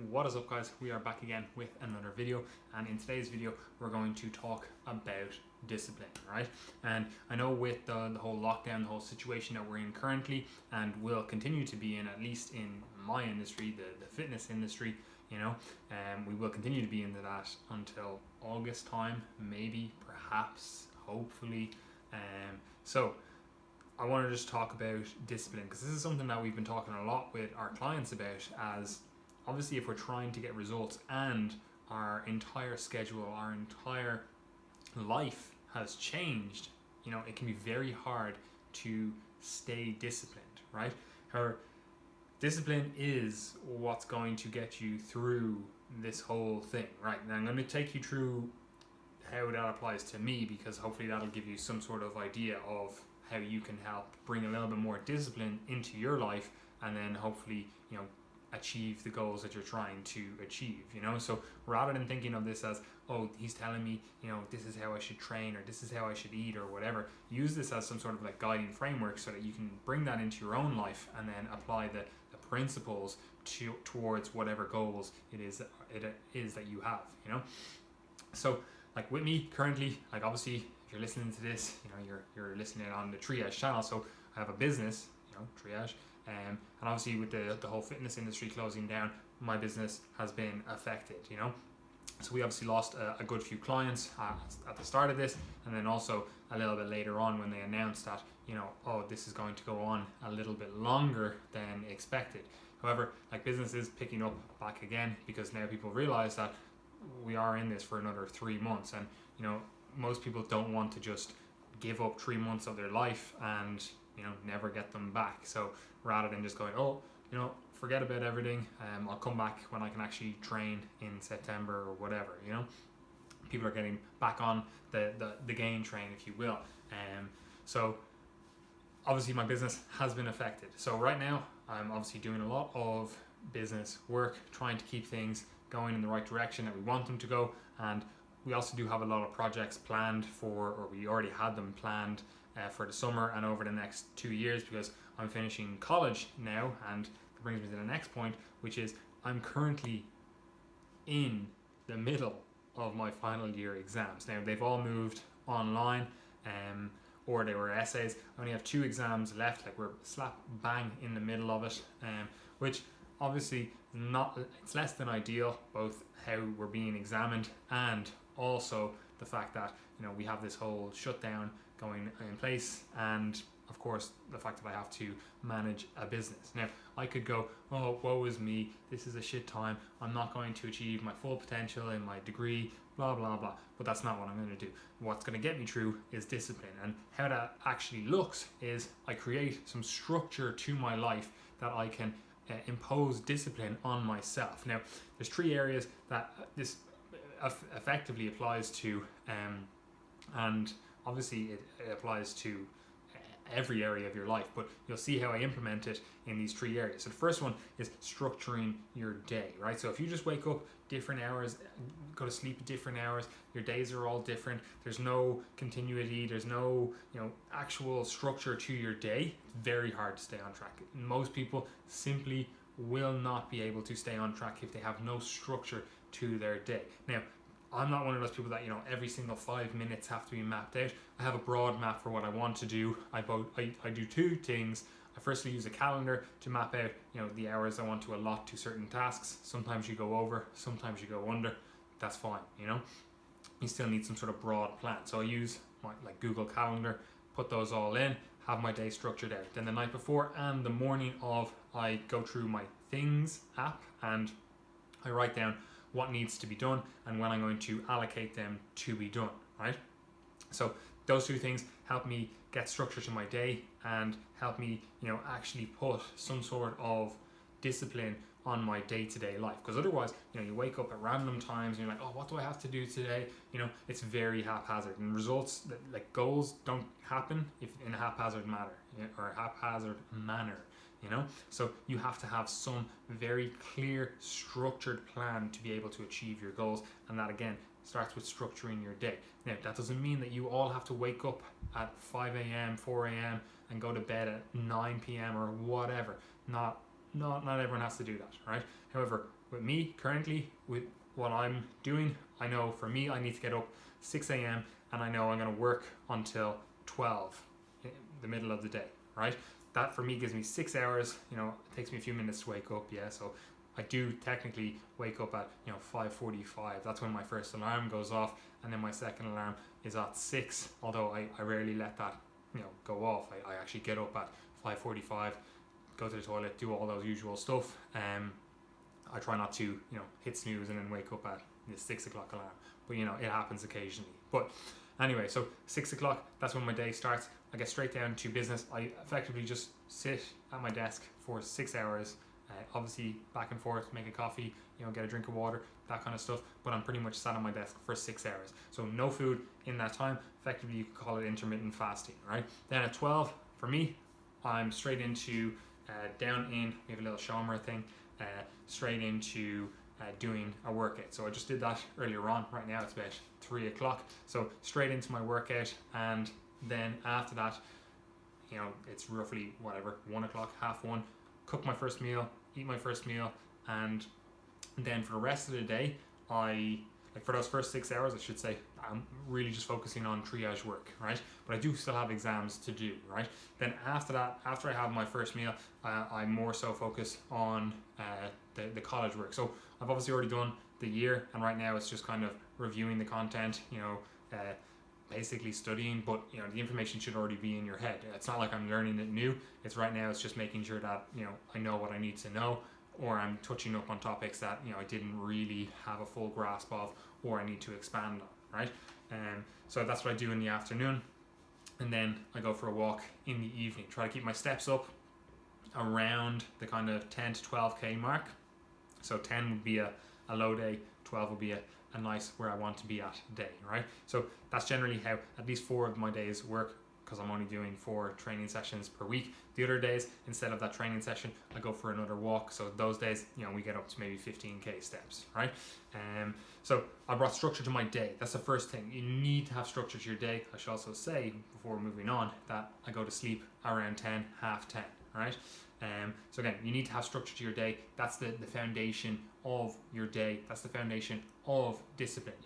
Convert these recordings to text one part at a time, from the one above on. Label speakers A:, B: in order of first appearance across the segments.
A: What is up, guys? We are back again with another video, and in today's video we're going to talk about discipline, right? And I know with the whole lockdown, the whole situation that we're in currently, and will continue to be in, at least in my industry, the fitness industry, we will continue to be into that until August time, maybe, perhaps, hopefully. So I want to just talk about discipline, because this is something that we've been talking a lot with our clients about, as obviously if we're trying to get results and our entire schedule, our entire life has changed, it can be very hard to stay disciplined, right? However, discipline is what's going to get you through this whole thing, right? Now I'm going to take you through how that applies to me, because hopefully that'll give you some sort of idea of how you can help bring a little bit more discipline into your life, and then hopefully achieve the goals that you're trying to achieve. So rather than thinking of this as, oh, he's telling me this is how I should train, or this is how I should eat, or whatever, use this as some sort of like guiding framework so that you can bring that into your own life and then apply the principles towards whatever goals it is that you have. So like with me currently, like obviously if you're listening to this, you're listening on the Triage channel. So I have a business, Triage, and obviously with the whole fitness industry closing down, my business has been affected. So we obviously lost a good few clients at the start of this, and then also a little bit later on when they announced that this is going to go on a little bit longer than expected. However, like, business is picking up back again, because now people realize that we are in this for another 3 months, and most people don't want to just give up 3 months of their life and never get them back. So rather than just going, forget about everything, I'll come back when I can actually train in September or whatever, people are getting back on the game train, if you will. So obviously my business has been affected. So right now I'm obviously doing a lot of business work, trying to keep things going in the right direction that we want them to go. And we also do have a lot of projects planned or we already had them planned for the summer and over the next 2 years, because I'm finishing college now. And that brings me to the next point, which is I'm currently in the middle of my final year exams. Now they've all moved online, or they were essays. I only have 2 exams left, like we're slap bang in the middle of it, which obviously it's less than ideal, both how we're being examined and also the fact that we have this whole shutdown going in place, and of course the fact that I have to manage a business. Now I could go, oh, woe is me, this is a shit time, I'm not going to achieve my full potential in my degree, blah blah blah, but that's not what I'm going to do. What's going to get me through is discipline, and how that actually looks is I create some structure to my life that I can impose discipline on myself. Now there's 3 areas that this effectively applies to, and obviously it applies to every area of your life, but you'll see how I implement it in these 3 areas. So the first one is structuring your day, right? So if you just wake up different hours, go to sleep at different hours, your days are all different, there's no continuity, there's no actual structure to your day, it's very hard to stay on track. Most people simply will not be able to stay on track if they have no structure to their day. Now I'm not one of those people that every single 5 minutes have to be mapped out. I have a broad map for what I want to do. I do 2 things. I firstly use a calendar to map out the hours I want to allot to certain tasks. Sometimes you go over, sometimes you go under. That's fine. You still need some sort of broad plan. So I use my Google Calendar, put those all in, have my day structured out. Then the night before and the morning of, I go through my Things app and I write down what needs to be done and when I'm going to allocate them to be done, right? So those 2 things help me get structure to my day and help me actually put some sort of discipline on my day-to-day life, because otherwise you wake up at random times and you're like, oh, what do I have to do today? It's very haphazard, and results like goals don't happen if in a haphazard manner. So you have to have some very clear structured plan to be able to achieve your goals, and that again starts with structuring your day. Now that doesn't mean that you all have to wake up at 5 a.m, 4 a.m and go to bed at 9 p.m or whatever. Not everyone has to do that, right? However, with me currently, with what I'm doing, I know for me, I need to get up 6 a.m. and I know I'm going to work until 12 in the middle of the day, right? That for me gives me 6 hours. It takes me a few minutes to wake up, yeah. So I do technically wake up at 5:45. That's when my first alarm goes off, and then my second alarm is at 6. Although I rarely let that go off. I actually get up at 5:45, go to the toilet, do all those usual stuff. I try not to hit snooze and then wake up at the 6 o'clock alarm, but it happens occasionally. But anyway, so 6 o'clock, that's when my day starts. I get straight down to business. I effectively just sit at my desk for 6 hours, obviously back and forth, make a coffee, get a drink of water, that kind of stuff, but I'm pretty much sat on my desk for 6 hours. So no food in that time. Effectively, you could call it intermittent fasting, right? Then at 12, for me, I'm straight into we have a little shawarma thing, straight into doing a workout. So I just did that earlier on. Right now it's about 3 o'clock. So straight into my workout, and then after that, it's roughly 1 o'clock, 1:30, cook my first meal, eat my first meal, and then for the rest of the day, for those first 6 hours, I should say, I'm really just focusing on triage work, right? But I do still have exams to do, right? Then after that, after I have my first meal, I more so focus on the college work. So I've obviously already done the year, and right now it's just kind of reviewing the content, basically studying, but the information should already be in your head. It's not like I'm learning it new. It's right now, it's just making sure that I know what I need to know, or I'm touching up on topics that I didn't really have a full grasp of, or I need to expand on, right? So that's what I do in the afternoon, and then I go for a walk in the evening. Try to keep my steps up around the kind of 10 to 12k mark. So 10 would be a low day, 12 would be a nice where I want to be at day, right? So that's generally how at least 4 of my days work, because I'm only doing 4 training sessions per week. The other days, instead of that training session, I go for another walk. So those days, we get up to maybe 15k steps, right? So I brought structure to my day. That's the first thing. You need to have structure to your day. I should also say, before moving on, that I go to sleep around 10, 10:30, right? So again, you need to have structure to your day. That's the foundation of your day. That's the foundation of discipline.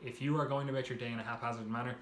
A: If you are going about your day in a haphazard manner,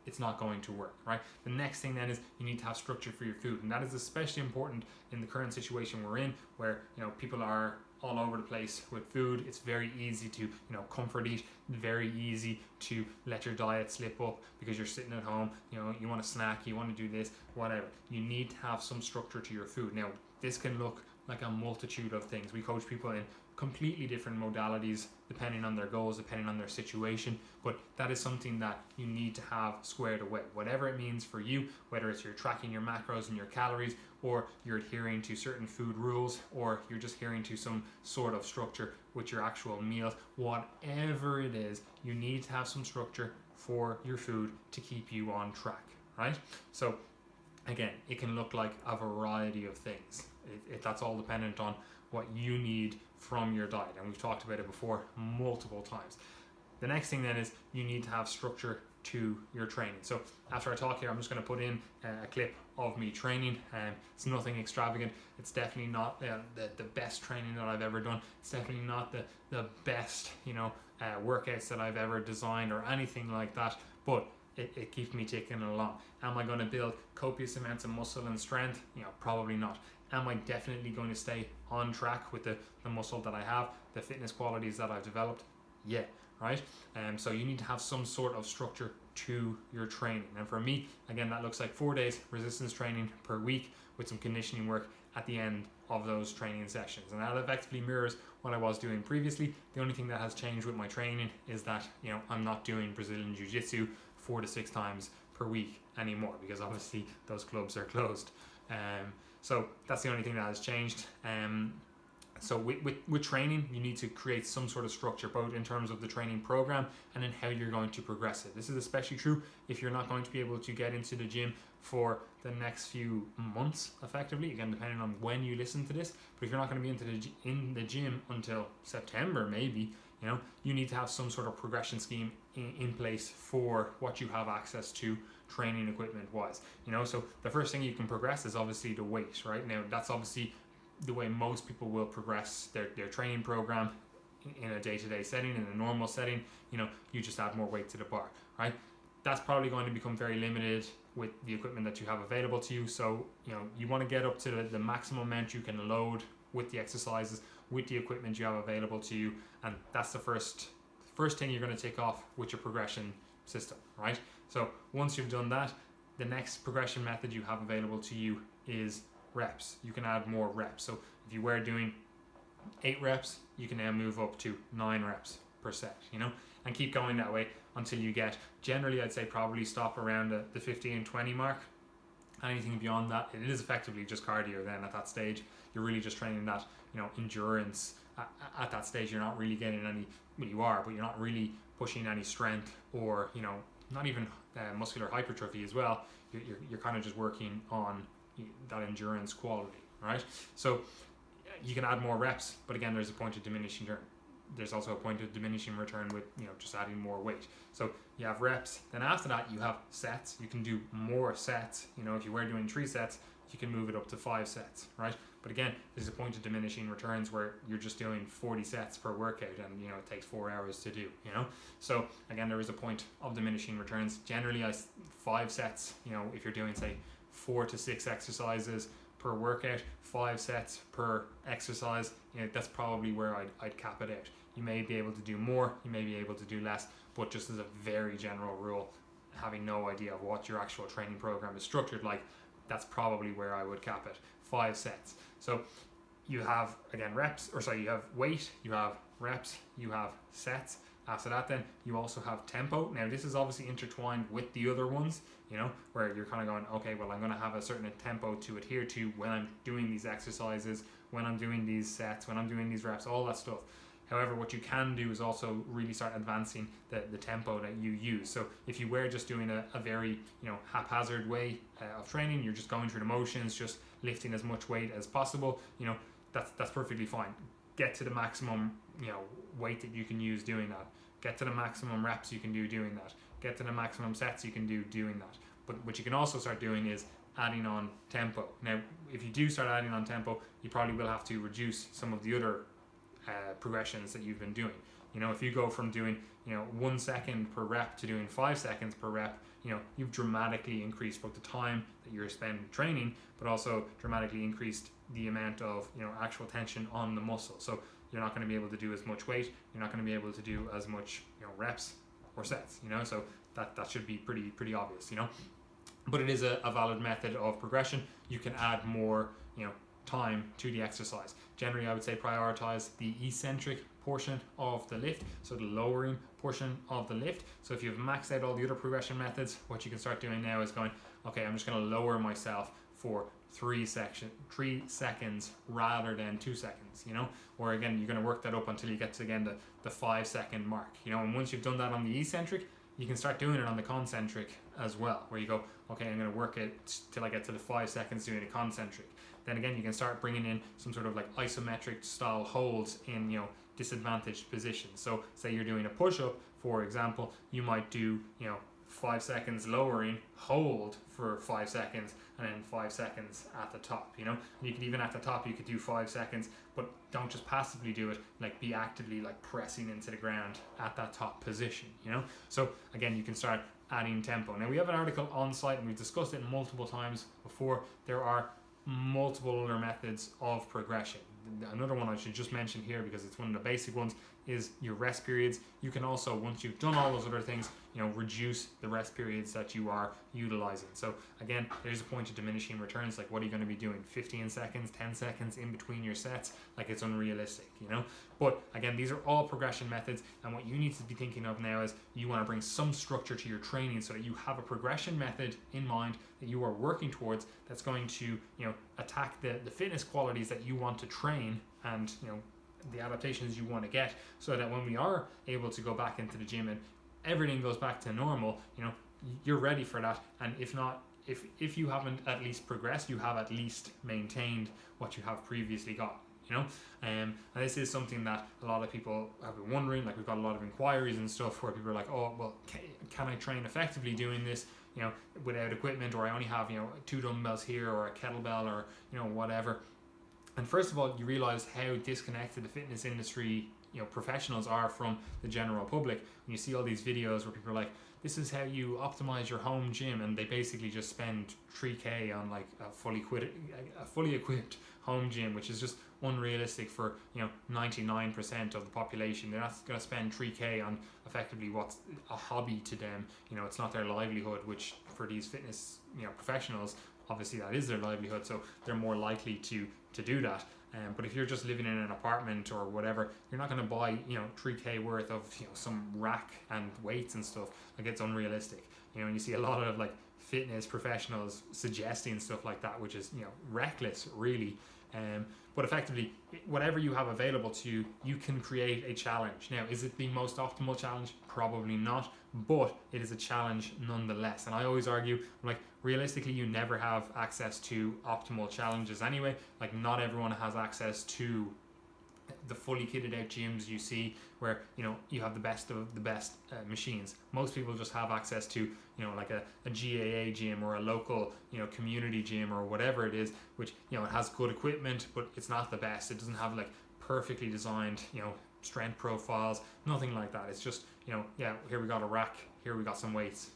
A: it's not going to work, right? The next thing then is you need to have structure for your food, and that is especially important in the current situation we're in, where people are all over the place with food. It's very easy to comfort eat, very easy to let your diet slip up because you're sitting at home, you want a snack, you want to do this, whatever. You need to have some structure to your food. Now this can look like a multitude of things. We coach people in completely different modalities depending on their goals, depending on their situation, but that is something that you need to have squared away, whatever it means for you, whether it's you're tracking your macros and your calories, or you're adhering to certain food rules, or you're just adhering to some sort of structure with your actual meals. Whatever it is, you need to have some structure for your food to keep you on track, right? So again, it can look like a variety of things. That's all dependent on what you need from your diet, and we've talked about it before multiple times. The next thing then is you need to have structure to your training. So after I talk here, I'm just going to put in a clip of me training. It's nothing extravagant. It's definitely not the best training that I've ever done. It's definitely not the best workouts that I've ever designed or anything like that, but it keeps me ticking along. Am I going to build copious amounts of muscle and strength? Probably not. Am I definitely going to stay on track with the muscle that I have, the fitness qualities that I've developed? Yeah, right? So you need to have some sort of structure to your training. And for me, again, that looks like 4 days resistance training per week with some conditioning work at the end of those training sessions. And that effectively mirrors what I was doing previously. The only thing that has changed with my training is that, I'm not doing Brazilian Jiu-Jitsu 4 to 6 times per week anymore, because obviously those clubs are closed. So that's the only thing that has changed. So with training, you need to create some sort of structure, both in terms of the training program and then how you're going to progress it. This is especially true if you're not going to be able to get into the gym for the next few months, effectively, again, depending on when you listen to this. But if you're not going to be in the gym until September, maybe, you need to have some sort of progression scheme in place for what you have access to training equipment wise. So the first thing you can progress is obviously the weight, right? Now that's obviously the way most people will progress their training program in a day-to-day setting, in a normal setting, you just add more weight to the bar, right? That's probably going to become very limited with the equipment that you have available to you. So you want to get up to the maximum amount you can load with the exercises, with the equipment you have available to you, and that's the first thing you're going to take off with your progression system, right? So once you've done that, the next progression method you have available to you is reps. You can add more reps. So if you were doing 8 reps, you can now move up to 9 reps per set, and keep going that way until you get, generally I'd say probably stop around the 15-20 mark. Anything beyond that, it is effectively just cardio then at that stage. You're really just training that, endurance. At that stage, you're not really getting any, well, you are, but you're not really pushing any strength or, not even muscular hypertrophy as well. You're kind of just working on that endurance quality, right? So you can add more reps, but again, there's a point of diminishing return. There's also a point of diminishing return with just adding more weight. So you have reps, then after that you have sets. You can do more sets. If you were doing 3 sets, you can move it up to 5 sets, right? But again, there's a point of diminishing returns where you're just doing 40 sets per workout, and it takes 4 hours to do. So again, there is a point of diminishing returns. Generally, 5 sets. If you're doing say 4 to 6 exercises per workout, 5 sets per exercise, that's probably where I'd cap it out. You may be able to do more, you may be able to do less, but just as a very general rule, having no idea of what your actual training program is structured like, that's probably where I would cap it. 5 sets. So you have, again, you have weight, you have reps, you have sets. After that, then you also have tempo. Now this is obviously intertwined with the other ones, where you're kind of going, okay, well, I'm going to have a certain tempo to adhere to when I'm doing these exercises, when I'm doing these sets, when I'm doing these reps, all that stuff. However, what you can do is also really start advancing the tempo that you use. So if you were just doing a very haphazard way of training, you're just going through the motions, just lifting as much weight as possible, that's perfectly fine. Get to the maximum weight that you can use doing that. Get to the maximum reps you can do doing that. Get to the maximum sets you can do doing that. But what you can also start doing is adding on tempo. Now, if you do start adding on tempo, you probably will have to reduce some of the other progressions that you've been doing. If you go from doing 1 second per rep to doing 5 seconds per rep, you've dramatically increased both the time that you're spending training, but also dramatically increased the amount of actual tension on the muscle. So you're not going to be able to do as much weight. You're not going to be able to do as much reps or sets. So that should be pretty obvious. But it is a valid method of progression. You can add more time to the exercise. Generally, I would say prioritize the eccentric portion of the lift, so the lowering portion of the lift. So if you've maxed out all the other progression methods, what you can start doing now is going, okay, I'm just going to lower myself for 3 seconds rather than 2 seconds, or again, you're going to work that up until you get to, again, the 5 second mark, and once you've done that on the eccentric, you can start doing it on the concentric as well, where you go, okay, I'm going to work it till I get to the 5 seconds doing the concentric. Then again, you can start bringing in some sort of like isometric style holds in disadvantaged positions. So say you're doing a push-up, for example, you might do 5 seconds lowering, hold for 5 seconds, and then 5 seconds at the top. And you could even at the top you could do 5 seconds, but don't just passively do it, like be actively like pressing into the ground at that top position. So again, you can start adding tempo. Now we have an article on site and we've discussed it multiple times before. There are multiple other methods of progression. Another one I should just mention here, because it's one of the basic ones, is your rest periods. You can also, once you've done all those other things, reduce the rest periods that you are utilizing. So again, there's a point of diminishing returns. Like, what are you going to be doing? 15 seconds, 10 seconds in between your sets? Like, it's unrealistic, But again, these are all progression methods, and what you need to be thinking of now is you want to bring some structure to your training so that you have a progression method in mind that you are working towards, that's going to attack the fitness qualities that you want to train, and the adaptations you want to get, so that when we are able to go back into the gym and everything goes back to normal, you're ready for that. And if not, if you haven't at least progressed, you have at least maintained what you have previously got. And this is something that a lot of people have been wondering. Like, we've got a lot of inquiries and stuff where people are like, oh, well, can I train effectively doing this without equipment, or I only have 2 dumbbells here, or a kettlebell, or whatever. And first of all, you realize how disconnected the fitness industry professionals are from the general public. When you see all these videos where people are like, this is how you optimize your home gym, and they basically just spend 3k on like a fully equipped home gym, which is just unrealistic for 99% of the population. They're not going to spend 3k on effectively what's a hobby to them. It's not their livelihood, which for these fitness professionals, obviously that is their livelihood, so they're more likely to do that. But if you're just living in an apartment or whatever, you're not going to buy 3k worth of some rack and weights and stuff. Like, it's unrealistic. And you see a lot of like fitness professionals suggesting stuff like that, which is reckless, really. But effectively, whatever you have available to you, you can create a challenge. Now, is it the most optimal challenge? Probably not, but it is a challenge nonetheless. And I always argue, like, realistically, you never have access to optimal challenges anyway. Like, not everyone has access to the fully kitted out gyms you see where you have the best of the best machines. Most people just have access to like a GAA gym or a local community gym or whatever it is, which it has good equipment, but it's not the best. It doesn't have like perfectly designed strength profiles, nothing like that. It's just here we got a rack, here we got some weights,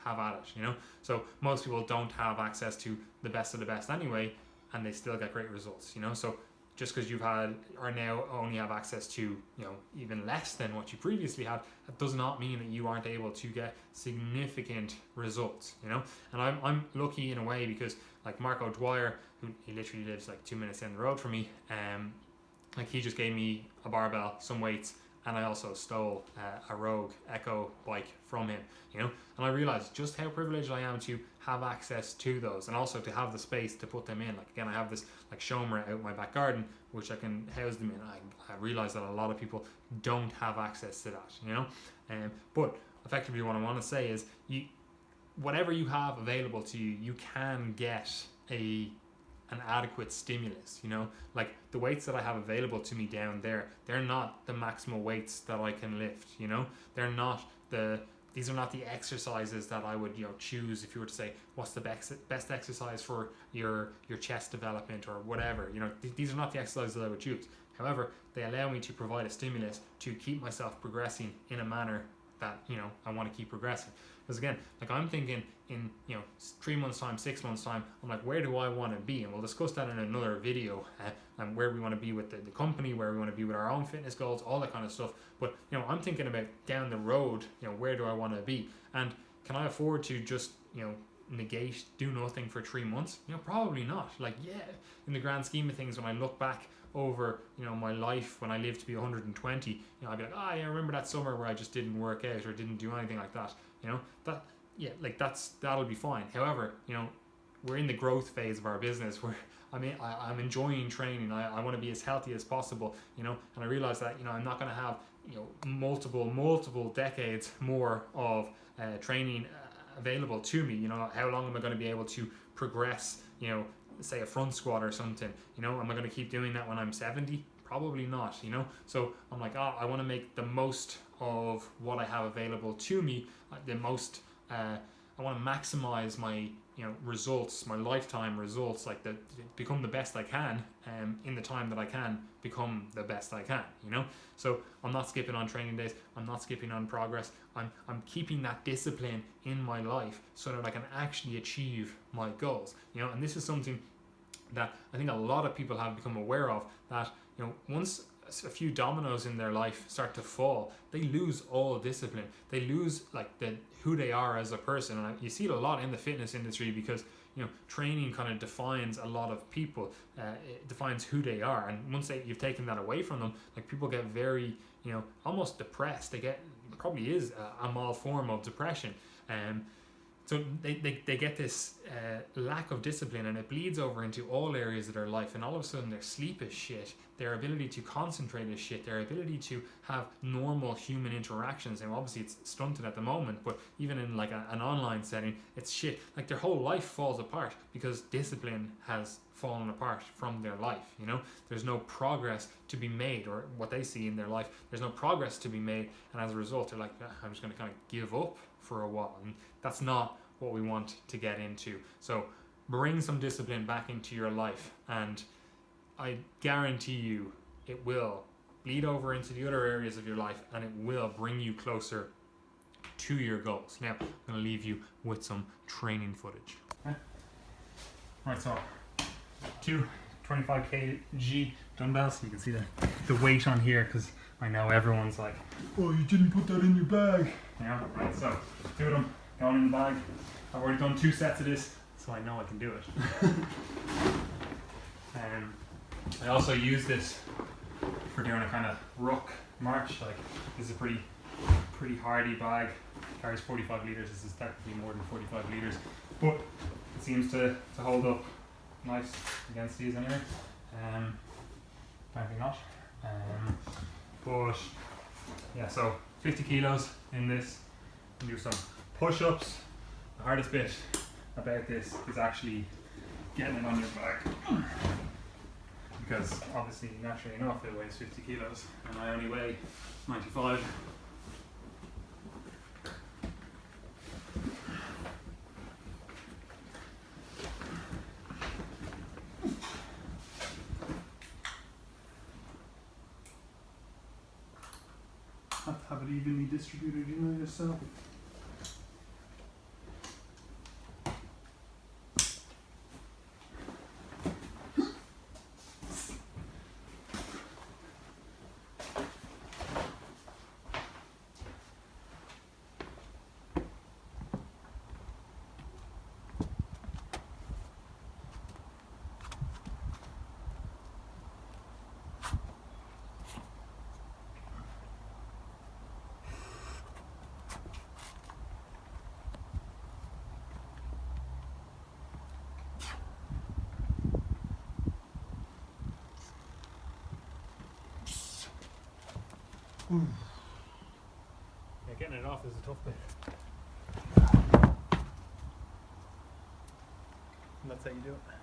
A: have at it. So most people don't have access to the best of the best anyway, and they still get great results. So just because now only have access to even less than what you previously had, that does not mean that you aren't able to get significant results. And I'm lucky in a way, because like Marco Dwyer, he literally lives like 2 minutes down the road from me, like he just gave me a barbell, some weights, and I also stole a Rogue Echo bike from him. And I realized just how privileged I am to have access to those, and also to have the space to put them in. Like, again, I have this like showroom out in my back garden, which I can house them in. I realize that a lot of people don't have access to that, but effectively what I want to say is, whatever you have available to you, you can get an adequate stimulus. Like the weights that I have available to me down there, they're not the maximal weights that I can lift. They're not these are not the exercises that I would choose if you were to say what's the best exercise for your chest development or whatever. These are not the exercises that I would choose. However, they allow me to provide a stimulus to keep myself progressing in a manner that I want to keep progressing. Because again, like, I'm thinking in 3 months time, 6 months time, I'm like, where do I want to be? And we'll discuss that in another video, and where we want to be with the company, where we want to be with our own fitness goals, all that kind of stuff. But I'm thinking about down the road, where do I want to be? And can I afford to just do nothing for 3 months? Probably not. Like, yeah, in the grand scheme of things, when I look back over my life, when I lived to be 120, I'd be like, I remember that summer where I just didn't work out or didn't do anything like that. That'll be fine. However, we're in the growth phase of our business where I'm enjoying training. I want to be as healthy as possible, and I realize that I'm not going to have multiple decades more of training available to me. How long am I going to be able to progress, say a front squat or something? Am I going to keep doing that when I'm 70? Probably not. So I'm like, I want to make the most of what I have available to me. I want to maximize my results, my lifetime results, like become the best I can, in the time that I can become the best I can. So I'm not skipping on training days, I'm not skipping on progress, I'm keeping that discipline in my life so that I can actually achieve my goals. And this is something that I think a lot of people have become aware of, that once a few dominoes in their life start to fall, they lose all discipline. They lose like who they are as a person. And you see it a lot in the fitness industry, because training kind of defines a lot of people. It defines who they are, and once you've taken that away from them, like, people get very almost depressed. Probably is a mild form of depression. So they get this lack of discipline, and it bleeds over into all areas of their life, and all of a sudden their sleep is shit, their ability to concentrate is shit, their ability to have normal human interactions, and obviously it's stunted at the moment, but even in like an online setting, it's shit. Like, their whole life falls apart because discipline has fallen apart from their life. There's no progress to be made, or what they see in their life, there's no progress to be made, and as a result they're like, I'm just going to kind of give up for a while. And that's not what we want to get into. So bring some discipline back into your life, and I guarantee you it will bleed over into the other areas of your life, and it will bring you closer to your goals. Now, I'm going to leave you with some training footage. Okay. Right, so 2 25 kg dumbbells. You can see the weight on here, because I know everyone's like, oh, you didn't put that in your bag. Yeah, right, so 2 of them going in the bag. I've already done 2 sets of this, so I know I can do it. I also use this for doing a kind of ruck march. Like, this is a pretty hardy bag. It carries 45 litres. This is technically more than 45 litres, but it seems to hold up nice against these anyway. Apparently not. But yeah, so 50 kilos in this. And do some push-ups. The hardest bit about this is actually getting it on your back, because obviously, naturally enough, it weighs 50 kilos and I only weigh 95. Have to have it evenly distributed, you know yourself. Yeah, getting it off is a tough bit. And that's how you do it.